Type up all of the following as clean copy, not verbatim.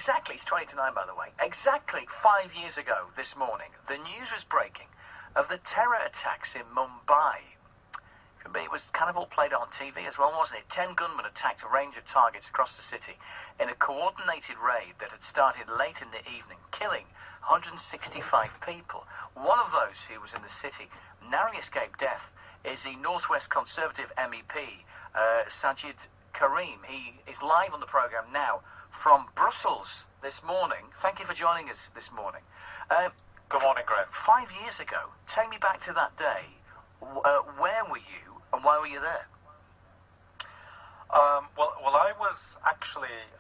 exactly, it's 20 to 9 by the way, exactly 5 years ago this morning, the news was breaking of the terror attacks in Mumbai. It was kind of all played out on TV as well, wasn't it? 10 gunmen attacked a range of targets across the city in a coordinated raid that had started late in the evening, killing 165 people. One of those who was in the city narrowly escaped death is the Northwest Conservative MEP, Sajjad Karim. He is live on the programme now from Brussels this morning. Thank you for joining us this morning. Good morning, Graham. 5 years ago, take me back to that day. Where were you and why were you there? Well, I was actually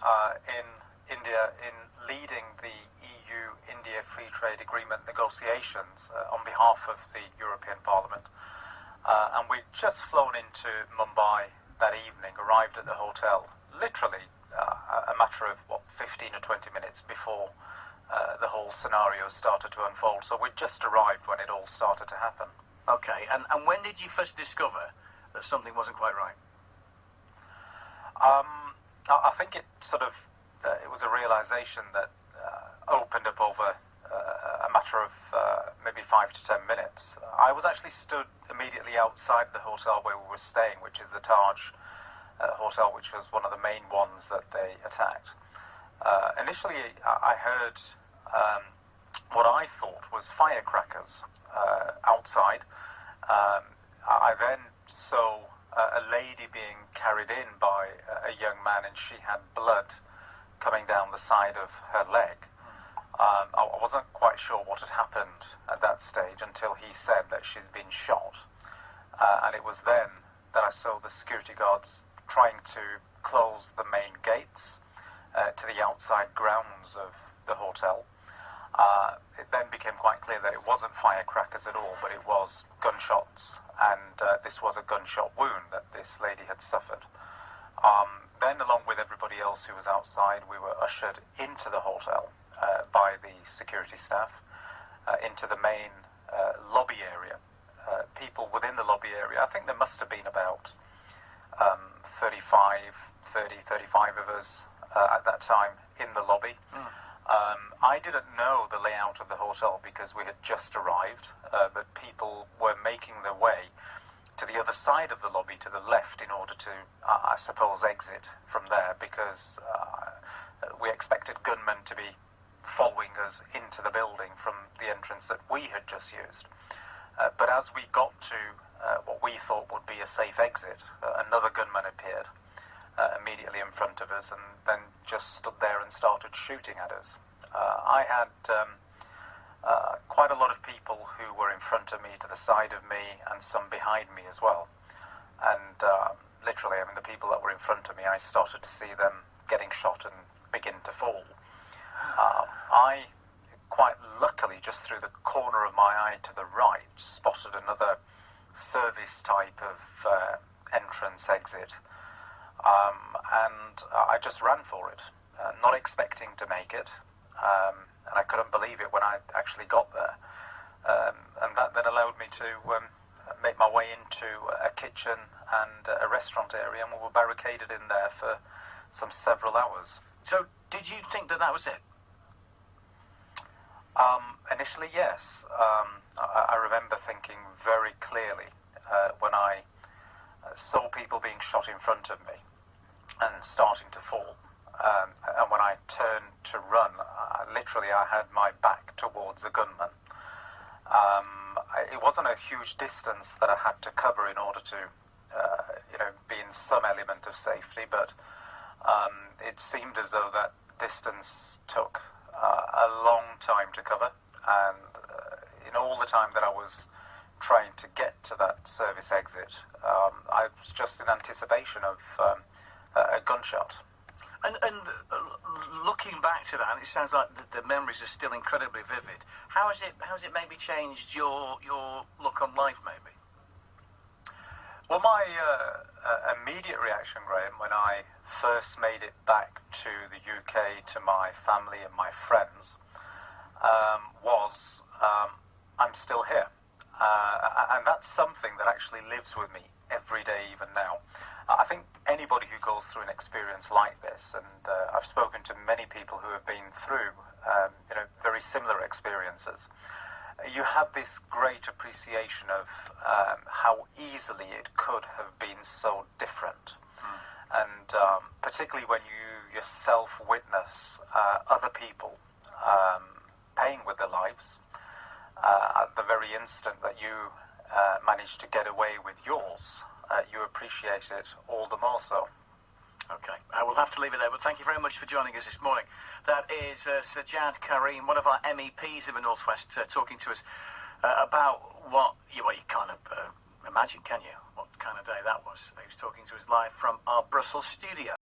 in India in leading the EU-India Free Trade Agreement negotiations on behalf of the European Parliament. And we'd just flown into Mumbai that evening, arrived at the hotel, literally a matter of, 15 or 20 minutes before the whole scenario started to unfold. So we'd just arrived when it all started to happen. Okay, and when did you first discover that something wasn't quite right? I think it sort of, it was a realization that opened up over a matter of maybe 5 to 10 minutes. I was actually stood immediately outside the hotel where we were staying, which is the Taj Hotel, which was one of the main ones that they attacked. Initially, I heard what I thought was firecrackers outside. I then saw a lady being carried in by a young man, and she had blood coming down the side of her leg. I wasn't quite sure what had happened at that stage until he said that she's been shot. And it was then that I saw the security guards trying to close the main gates to the outside grounds of the hotel. It then became quite clear that it wasn't firecrackers at all, but it was gunshots, and this was a gunshot wound that this lady had suffered. Then, along with everybody else who was outside, we were ushered into the hotel by the security staff, into the main lobby area. People within the lobby area, I think there must have been about 35 of us at that time in the lobby. I didn't know the layout of the hotel because we had just arrived, but people were making their way to the other side of the lobby, to the left, in order to, I suppose, exit from there, because we expected gunmen to be following us into the building from the entrance that we had just used. But as we got to what we thought would be a safe exit, another gunman appeared immediately in front of us, and then just stood there and started shooting at us. I had quite a lot of people who were in front of me, to the side of me, and some behind me as well. And literally, I mean, the people that were in front of me, I started to see them getting shot and begin to fall. I, quite luckily, just through the corner of my eye to the right, spotted another service type of entrance exit. And I just ran for it, not expecting to make it. And I couldn't believe it when I actually got there. And that then allowed me to make my way into a kitchen and a restaurant area, and we were barricaded in there for several hours. So, did you think that that was it? Initially, yes. I remember thinking very clearly when I saw people being shot in front of me and starting to fall. And when I turned to run, literally I had my back towards the gunman. It wasn't a huge distance that I had to cover in order to, be in some element of safety, but it seemed as though that distance took a long time to cover, and in all the time that I was trying to get to that service exit, I was just in anticipation of a gunshot. And looking back to that, it sounds like the memories are still incredibly vivid. How has it maybe changed your look on life, maybe? Well, my immediate reaction, Graham, when I first made it back to the UK, to my family and my friends, was I'm still here. And that's something that actually lives with me every day, even now. I think anybody who goes through an experience like this, and I've spoken to many people who have been through, very similar experiences, you have this great appreciation of how easily it could have been so different. And particularly when you yourself witness other people paying with their lives at the very instant that you managed to get away with yours, you appreciate it all the more so. Okay, I will have to leave it there, but thank you very much for joining us this morning. That is Sajjad Karim, one of our MEPs in the North West, talking to us about what you can't imagine, can you? What kind of day that was. He was talking to us live from our Brussels studio.